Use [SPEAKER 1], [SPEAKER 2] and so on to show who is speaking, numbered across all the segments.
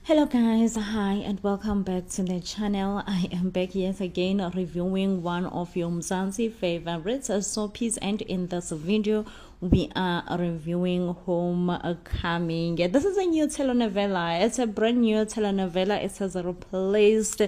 [SPEAKER 1] Hello guys, hi and welcome back to the channel. I am back yet again reviewing one of your Mzansi favorites soapies, and in this video we are reviewing Homecoming. This is a new telenovela. It's a brand new telenovela. It has replaced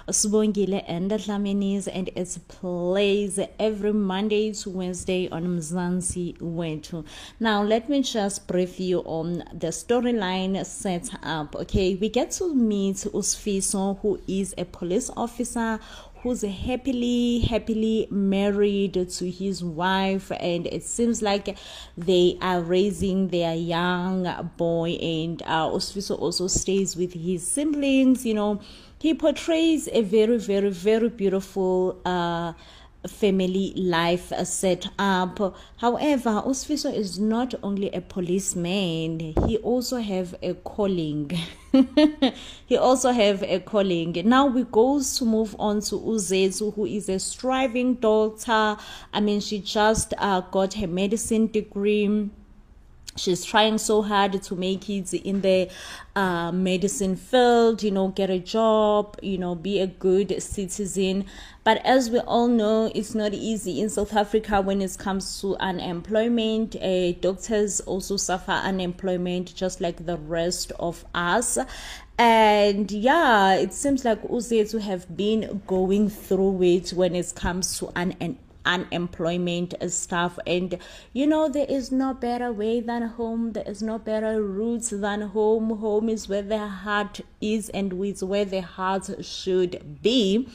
[SPEAKER 1] Sibongile and Dlaminis, and it plays every Monday to Wednesday on Mzansi Zethu. Now let me just brief you on the storyline set up. Okay, we get to meet Sfiso, who is a police officer who's happily married to his wife, and it seems like they are raising their young boy, and Sfiso also stays with his siblings. He portrays a very beautiful family life set up. However, Sfiso is not only a policeman, he also have a calling. He also have a calling. Now we goes to move on to Zethu, who is a striving doctor. She just got her medicine degree. She's trying so hard to make it in the medicine field, get a job, be a good citizen. But as we all know, it's not easy in South Africa when it comes to unemployment. Doctors also suffer unemployment just like the rest of us. And yeah, it seems like Zethu have been going through it when it comes to unemployment stuff, and there is no better way than home. There is no better roots than home. Home is where the heart is, and is where the heart should be.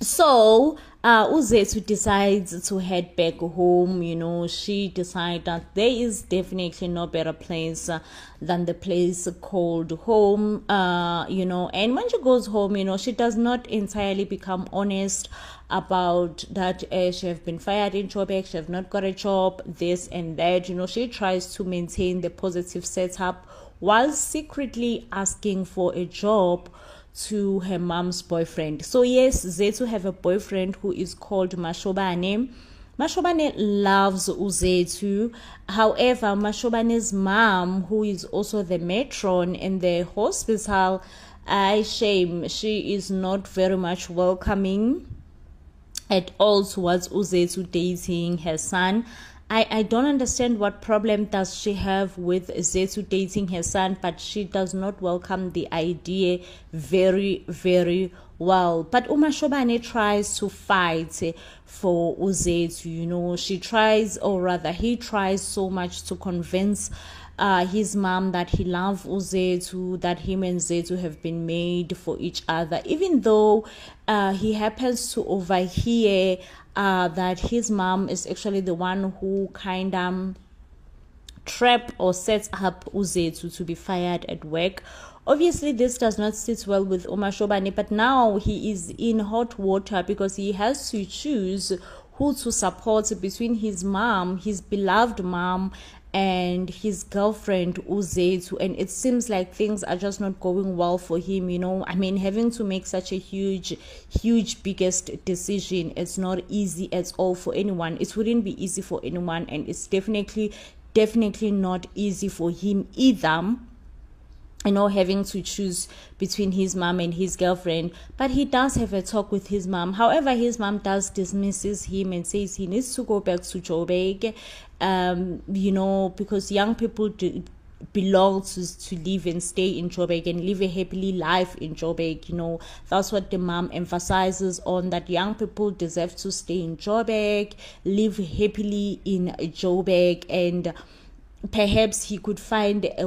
[SPEAKER 1] So Zethu decides to head back home. She decided that there is definitely no better place than the place called home. And when she goes home, she does not entirely become honest about that. She have been fired in Joburg, she have not got a job, this and that. She tries to maintain the positive setup while secretly asking for a job to her mom's boyfriend. So yes, Zethu have a boyfriend who is called Mashobane. Mashobane loves Zethu. However, Mashobane's mom, who is also the matron in the hospital, she is not very much welcoming at all towards Zethu dating her son. I don't understand what problem does she have with Zethu dating her son, but she does not welcome the idea very well. But Mashobane tries to fight for Zethu. She tries, or rather he tries so much to convince his mom that he loves Zethu, that him and Zethu have been made for each other, even though he happens to overhear that his mom is actually the one who kind of trap or sets up Zethu to be fired at work. Obviously, this does not sit well with Mashobane, but now he is in hot water because he has to choose who to support between his mom, his beloved mom, and his girlfriend Zethu. And it seems like things are just not going well for him. Having to make such a huge biggest decision, it's not easy at all for anyone. It wouldn't be easy for anyone, and it's definitely not easy for him either, having to choose between his mom and his girlfriend. But he does have a talk with his mom. However, his mom does dismisses him and says he needs to go back to Joburg, because young people belong to live and stay in Joburg and live a happily life in Joburg. That's what the mom emphasizes on, that young people deserve to stay in Joburg, live happily in Joburg, and perhaps he could find a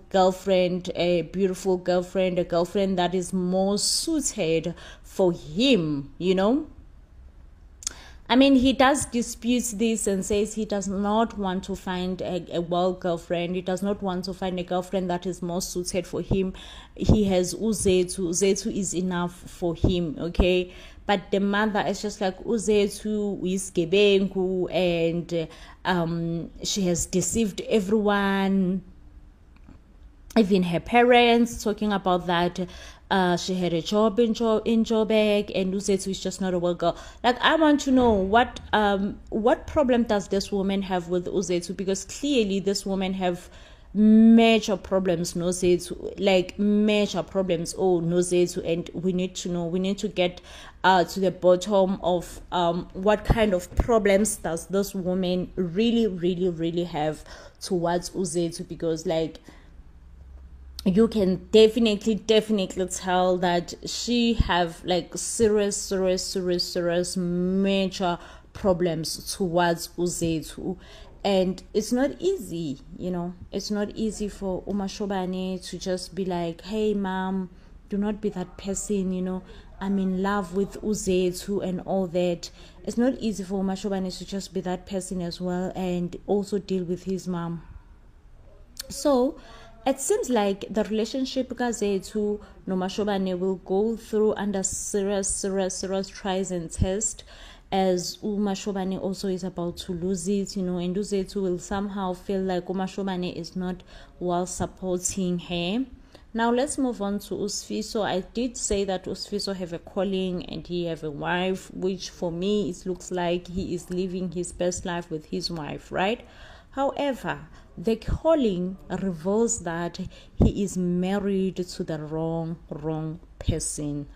[SPEAKER 1] girlfriend, a beautiful girlfriend, a girlfriend that is more suited for him. He does dispute this and says he does not want to find a girlfriend. He does not want to find a girlfriend that is more suited for him. He has Zethu. Zethu is enough for him, okay? But the mother is just like, Zethu is gebengu, and she has deceived everyone, even her parents, talking about that she had a job in Joburg, and Zethu is just not a well girl. Like, I want to know what problem does this woman have with Zethu, because clearly this woman have major problems no Zethu, like major problems no Zethu, and we need to know, we need to get to the bottom of what kind of problems does this woman really have towards Zethu, because like you can definitely tell that she have like serious major problems towards Zethu. And it's not easy, it's not easy for uMashobane to just be like, hey mom, do not be that person, I'm in love with Zethu and all that. It's not easy for uMashobane to just be that person as well and also deal with his mom. So it seems like the relationship Zethu noMashobane will go through under serious tries and tests, as uMashobane also is about to lose it, and Zethu will somehow feel like uMashobane is not well supporting her. Now let's move on to sfiso. I did say that sfiso have a calling and he have a wife, which for me it looks like he is living his best life with his wife, right? However, the calling reveals that he is married to the wrong person.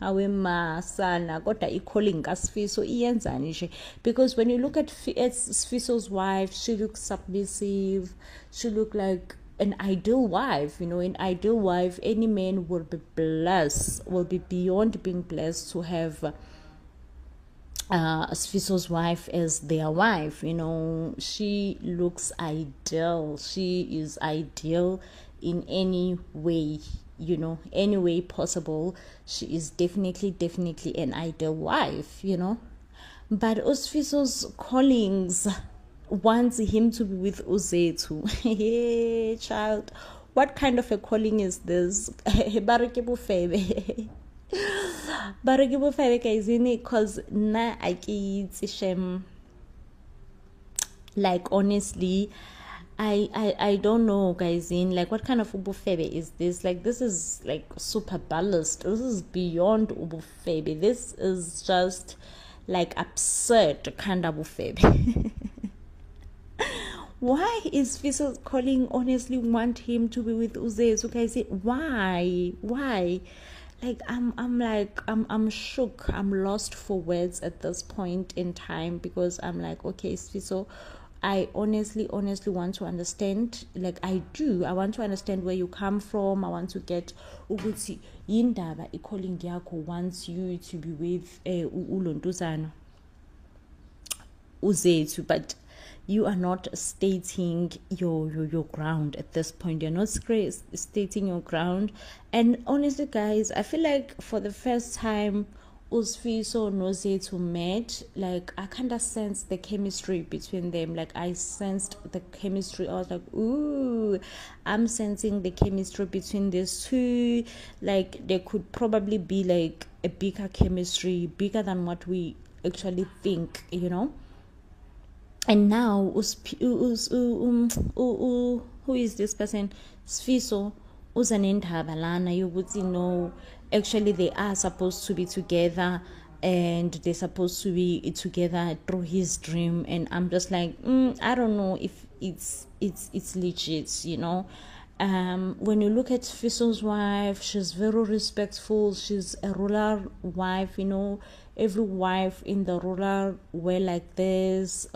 [SPEAKER 1] Because when you look at Sfiso's wife, she looks submissive, she looks like an ideal wife. An ideal wife, any man will be blessed, will be beyond being blessed to have Sfiso's wife as their wife. She looks ideal, she is ideal in any way, any way possible. She is definitely an ideal wife, but Sfiso's callings wants him to be with Zethu. Hey child, what kind of a calling is this? Because na like honestly, I don't know, guys. Like, what kind of ubufebe is this? Like, this is like super balanced. This is beyond ubufebe. This is just like absurd kind of ubufebe. Why is Sfiso calling honestly want him to be with Zethu? Guys, why? Like, I'm shook. I'm lost for words at this point in time, because I'm like, okay, Sfiso, I honestly want to understand. Like, I want to understand where you come from. I want to get ukuthi yindaba calling yakho wants you to be with uLontuzana Zethu, but you are not stating your ground at this point. You're not stating your ground. And honestly, guys, I feel like for the first time Sfiso and Zethu met, like, I kind of sensed the chemistry between them. Like, I sensed the chemistry. I was like, ooh, I'm sensing the chemistry between these two. Like, there could probably be like a bigger chemistry, bigger than what we actually think, And now, who is this person? Sfiso, uzanendaba lana yokuthi actually they are supposed to be together, and they're supposed to be together through his dream. And I'm just like, I don't know if it's legit, When you look at Sfiso's wife, she's very respectful. She's a rural wife, Every wife in the rural way like this,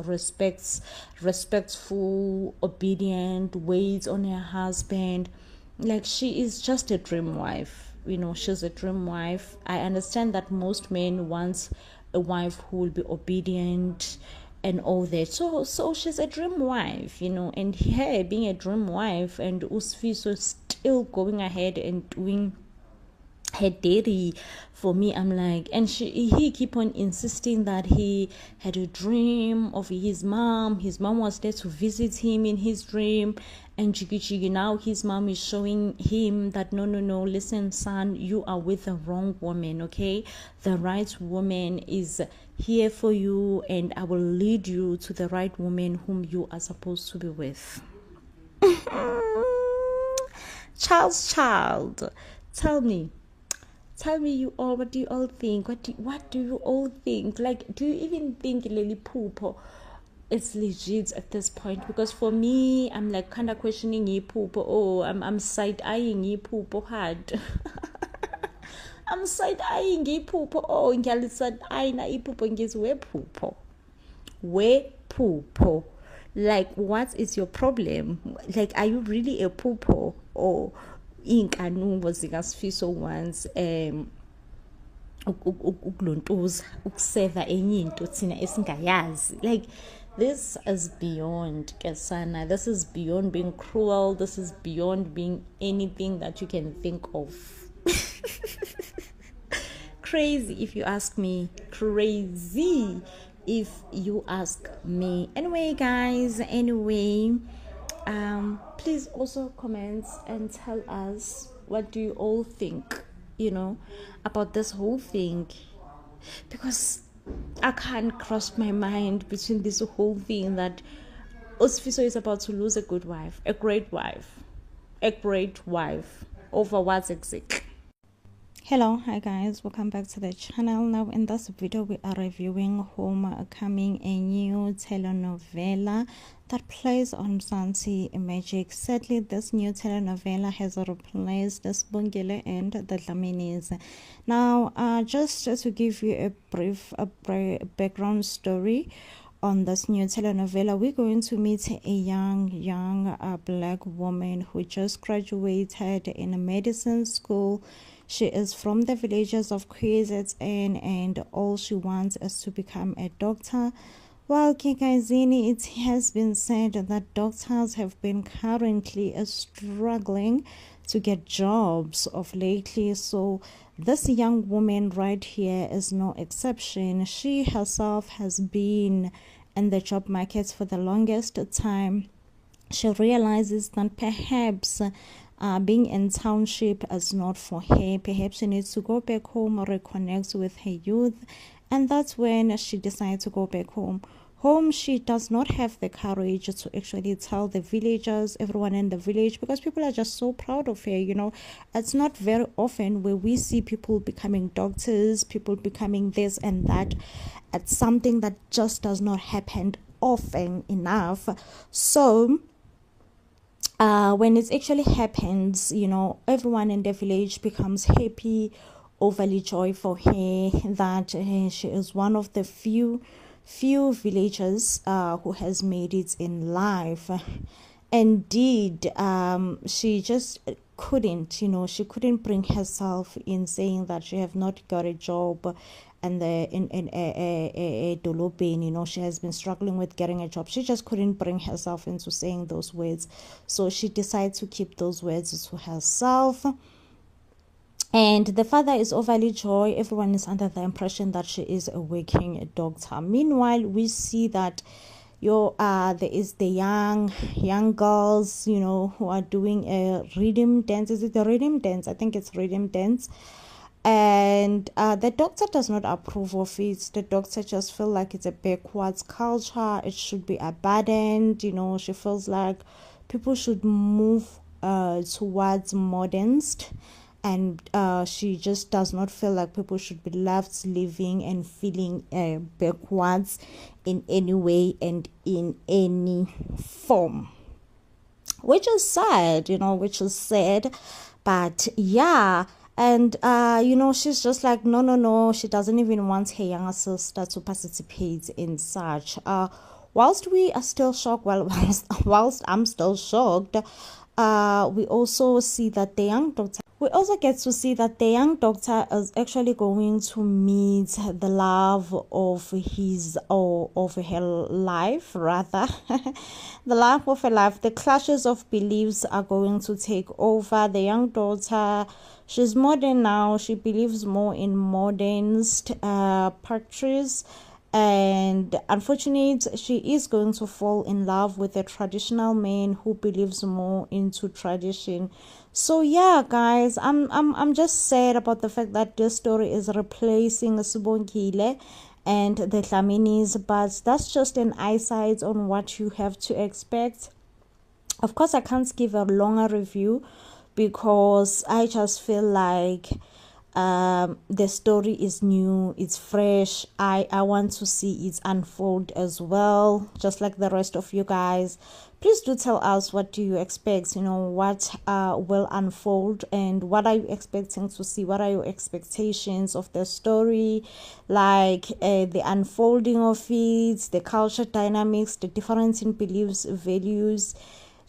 [SPEAKER 1] respectful, obedient, waits on her husband. Like, she is just a dream wife. She's a dream wife. I understand that most men want a wife who will be obedient and all that. So she's a dream wife, and her being a dream wife, and Sfiso still going ahead and doing her daddy. For me, I'm like, and he keep on insisting that he had a dream of his mom. His mom was there to visit him in his dream, and Chigi, now his mom is showing him that no, listen son, you are with the wrong woman, okay? The right woman is here for you, and I will lead you to the right woman whom you are supposed to be with. Child, tell me you all, what do you all think? What do you all think? Like, do you even think Lily Poopo it's legit at this point, because for me, I'm like kind of questioning iphupho. Oh, I'm side-eyeing iphupho hard. I'm side-eyeing iphupho. Oh, ngiyaliside-eye na iphupho ngithi wephupho. Like, what is your problem? Like, are you really a phupho? Or inkanubo zikasfiso ones ukulontuza ukuseva enye into thina esingayazi. Like, this is beyond kesana. This is beyond being cruel. This is beyond being anything that you can think of. Crazy, if you ask me. Crazy, if you ask me. Anyway, guys, please also comment and tell us, what do you all think, about this whole thing? Because I can't cross my mind between this whole thing that Sfiso is about to lose a good wife, a great wife, over what's exactly. Hello, hi guys, welcome back to the channel. Now in this video we are reviewing Homecoming, a new telenovela that plays on Mzansi Magic. Sadly, this new telenovela has replaced the Sibongile and the Dlaminis. Now, just to give you a brief background story on this new telenovela, we're going to meet a young black woman who just graduated in a medicine school. She is from the villages of KZN and all she wants is to become a doctor. Well, Kikazini, it has been said that doctors have been currently struggling to get jobs of lately. So this young woman right here is no exception. She herself has been in the job market for the longest time. She realizes that perhaps being in township is not for her. Perhaps she needs to go back home or reconnect with her youth, and that's when she decides to go back home. She does not have the courage to actually tell the villagers, everyone in the village, because people are just so proud of her. It's not very often where we see people becoming doctors, people becoming this and that. It's something that just does not happen often enough. So when it actually happens, everyone in the village becomes happy, overly joy for her that she is one of the few villagers who has made it in life. Indeed, she just couldn't, she couldn't bring herself in saying that she have not got a job and in a dolopin, she has been struggling with getting a job. She just couldn't bring herself into saying those words, so she decided to keep those words to herself. And the father is overly joy. Everyone is under the impression that she is a working doctor. Meanwhile, we see that there is the young girls, who are doing a rhythm dance. Is it the rhythm dance? I think it's rhythm dance. And the doctor does not approve of it. The doctor just feels like it's a backwards culture. It should be abandoned. She feels like people should move towards modernist. And she just does not feel like people should be left living and feeling backwards in any way and in any form, which is sad, but yeah. And she's just like, no, she doesn't even want her younger sister to participate in such. Whilst we are still shocked, whilst I'm still shocked, we also see that the young doctor, we also get to see that the young doctor is actually going to meet the love of his or of her life, rather. The love of her life. The clashes of beliefs are going to take over. The young daughter, she's modern now. She believes more in modernist practice. And unfortunately, she is going to fall in love with a traditional man who believes more into tradition. So yeah, guys, I'm just sad about the fact that this story is replacing Sibongile and the Dlaminis, but that's just an eyesight on what you have to expect. Of course, I can't give a longer review because I just feel like the story is new, it's fresh. I want to see it unfold as well, just like the rest of you guys. Please do tell us, what do you expect, what will unfold, and what are you expecting to see? What are your expectations of the story, like the unfolding of it, the culture dynamics, the difference in beliefs, values,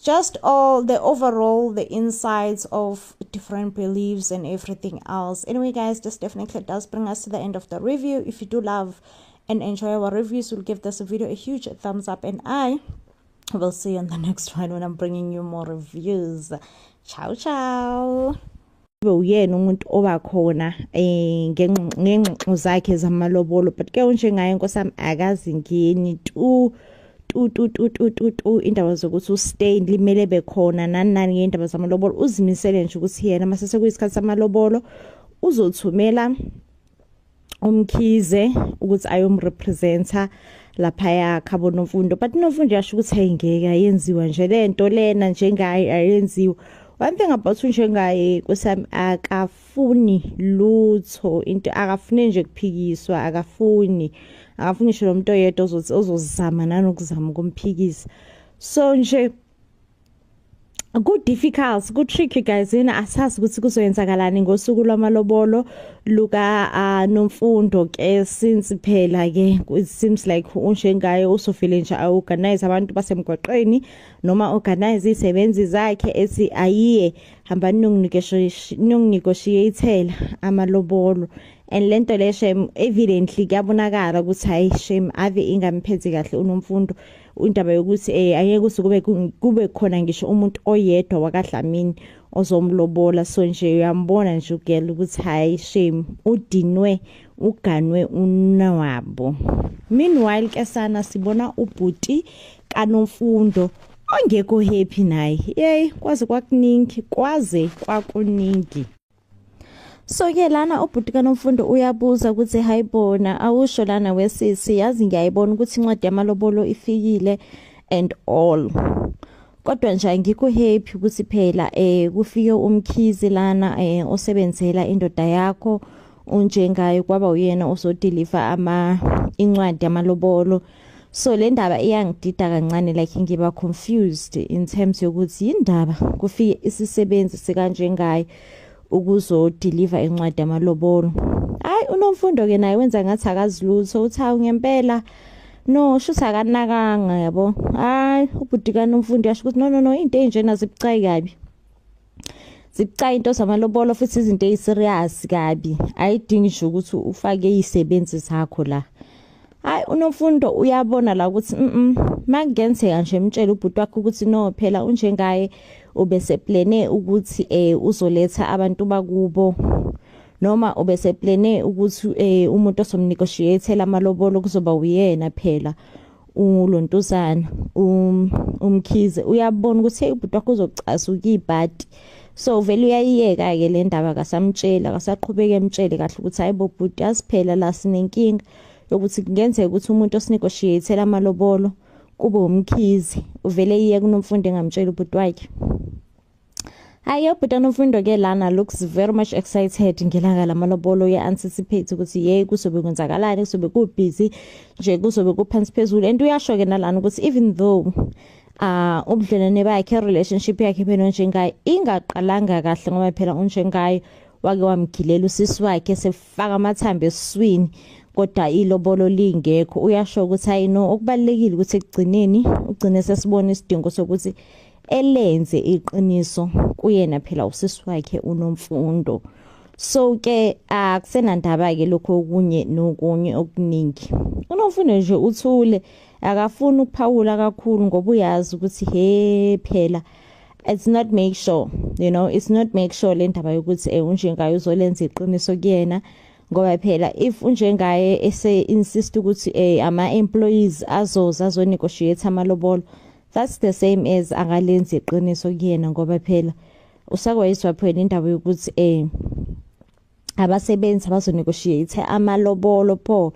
[SPEAKER 1] just all the overall, the insights of different beliefs and everything else. Anyway guys, this definitely does bring us to the end of the review. If you do love and enjoy our reviews, we'll give this video a huge thumbs up, and I will see you on the next one when I'm bringing you more reviews. Ciao ciao. Uyena umuntu obakhona ngengqoqo zakhe zamalobolo, but ke unjengaye nkosami akazi ngini tu indaba zokuthiustay limele bekhona nani ngendaba zamalobolo. Uzimisele nje ukuthi yena masese kuyisikhathi samalobolo uzothumela umkhize ukuthi ayomrepresenta lapha yakhe abonomfundo, but nomfundo yasho ukuthi ayingeke ayenziwa nje lento lena njengaye ayenziwa. One thing about njengaye kusami akafuni lutho, into akafuni nje kuphikiswa, akafuni ngisho lo muntu oyedwa ozozama nanokuzama ukumphikisa. So nje good difficult, good tricky guys. Yena asazi ukuthi kuzoyenzakalani ngosuku lwamalobolo luka nomfundo ke, since phela ke it seems like unjengaye usofile nje organize abantu basemgwaqeni noma organize isebenzi zakhe ethi ayiye hamba negotiate amalobolo. And lento le shame evidently kuyabonakala ukuthi hayi shame ave ingamphethe kahle unomfundo, indaba yokuthi ayeke ukuthi kube khona ngisho umuntu oyedwa wakaDlamini ozomlobola. So nje uyambona nje ugela ukuthi hayi shame udinwe uganwe unawabo. Meanwhile ke sana sibona ubhuti kaNomfundo ongekho happy naye, kwaze kwakuningi. So ke lana ubhuti kaNomfundo uyabuza ukuthi hayibona awusho lana wesisi, yazi ngiyayibona ukuthi incwadi yamalobolo ifikile and all, kodwa nje ngikho happy ukuthi phela kufike umkhizi lana osebenzela indoda yakho unjengayo, kwaba uyena osodeliver incwadi yamalobolo. So le ndaba iyangidida kancane, like ngiba confused in terms yokuthi indaba kufike isisebenzi sikanjengayo ukuzodeliver incwadi yamalobolo. Hayi uNomfundo ke naye wenza ngathi akazilutho, uthi hawu ngempela no shuthi akanakanga yabo. Hayi ubhuti kaNomfundo yasho ukuthi no into enjena zibucayi kabi, zibucayi into zamalobolo, futhi izinto eziserious kabi, ayidingi nje ukuthi ufake izisebenzi zakho la. Hayi uNomfundo uyabona la ukuthi makungenzeka nje emtshela ubhuti wakhe ukuthi no phela unjengaye ubeseplane ukuthi uzoletha abantu bakubo, noma ubeseplane ukuthi umuntu osomnegotiate amalobolo kuzoba uyena phela ulontuzana umkhize. Uyabona ukuthi hey ubhuti wakhe uzocasuka ibhadi. So vele uyayiyeka ke le ndaba, kasamtshela kasaqhubeka emtshele kahle ukuthi hayibo bhuti asiphela la sinenkinga yokuthi kungenzeka ukuthi umuntu osinegotiate amalobolo kube umkhizi. Uvele yiye kuNomfundo engamtshela ubhuti wakhe. Hayi ubhuti kaNomfundo ke lana looks very much excited ngelanga lamalobolo, anticipate ukuthi yey kuzobe kwenzakalani, kuzobe kubusy nje, kuzobe kuphansi phezulu. And uyasho ke nalana ukuthi even though ubudlelwane bakhe, relationship yakhe phela njengaye ingaqalanga kahle, ngoba phela unjengaye wake wamgilela usisi wakhe sefaka amathambo esiswini, kodwa ilobolo lingekho. Uyasho ukuthi hayi no, okubalekile ukuthi ekugcineni ugcine sesibona isidingo sokuthi elenze iqiniso kuyena phela usisi wakhe uNomfundo. So ke akusenandaba ke lokho okunye nokunye okuningi. uNomfundo nje uthule, akafuni ukuphawula kakhulu ngoba uyazi ukuthi he phela it's not make sure, it's not make sure le ndaba yokuthi unjengayo uzolenza iqiniso kuyena, ngoba phela if unjengaye ese insist ukuthi ama employees azo negotiate amalobolo, that's the same as akalenzi iqiniso kuyena, ngoba phela usakwayiswa phela indaba yokuthi abasebenzi abazonegotiate amalobolo pho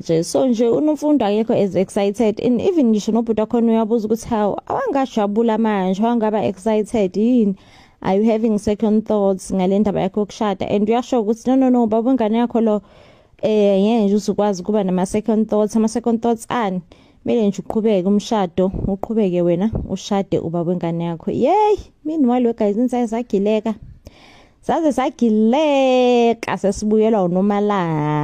[SPEAKER 1] nje. So nje uNomfundo akekho as excited, and even ngisho nobhuti wakhona uyabuza ukuthi hawu awangajabula manje, awangaba excited yini. Are you having second thoughts ngale ndaba yakho yokushada? And uyasho ukuthi no baba wengane yakho lo yena nje uzokwazi kuba nama second thoughts. Ama second thoughts ani? Mele nje uqhubeke umshado, uqhubeke wena ushade ubaba wengane yakho. Yey, meanwhile guys inside sagileka. Saze sagileka sesibuyelwa uNomalanga.